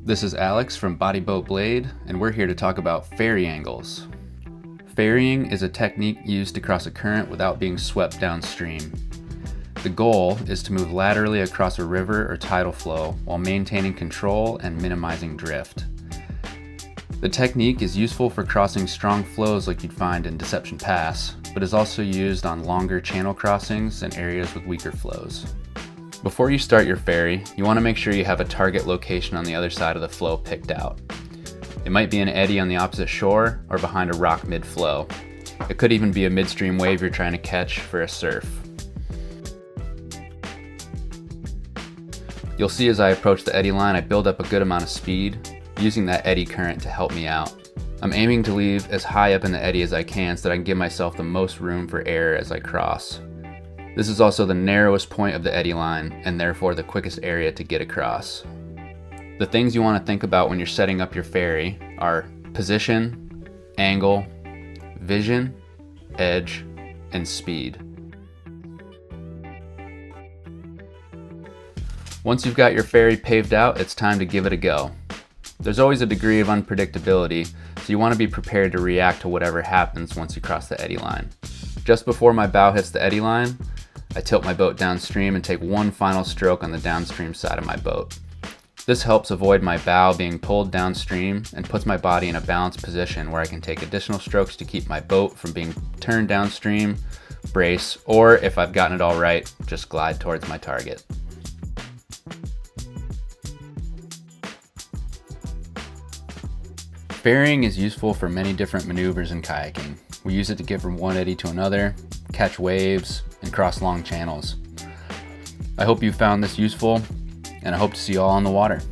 This is Alex from Body Boat Blade, and we're here to talk about ferry angles. Ferrying is a technique used to cross a current without being swept downstream. The goal is to move laterally across a river or tidal flow while maintaining control and minimizing drift. The technique is useful for crossing strong flows like you'd find in Deception Pass, but is also used on longer channel crossings and areas with weaker flows. Before you start your ferry, you want to make sure you have a target location on the other side of the flow picked out. It might be an eddy on the opposite shore or behind a rock mid-flow. It could even be a midstream wave you're trying to catch for a surf. You'll see as I approach the eddy line, I build up a good amount of speed, using that eddy current to help me out. I'm aiming to leave as high up in the eddy as I can so that I can give myself the most room for error as I cross. This is also the narrowest point of the eddy line and therefore the quickest area to get across. The things you want to think about when you're setting up your ferry are position, angle, vision, edge, and speed. Once you've got your ferry paved out, it's time to give it a go. There's always a degree of unpredictability, so you want to be prepared to react to whatever happens once you cross the eddy line. Just before my bow hits the eddy line, I tilt my boat downstream and take one final stroke on the downstream side of my boat. This helps avoid my bow being pulled downstream and puts my body in a balanced position where I can take additional strokes to keep my boat from being turned downstream, brace, or if I've gotten it all right, just glide towards my target. Ferrying is useful for many different maneuvers in kayaking. We use it to get from one eddy to another, catch waves, and cross long channels. I hope you found this useful, and I hope to see you all on the water.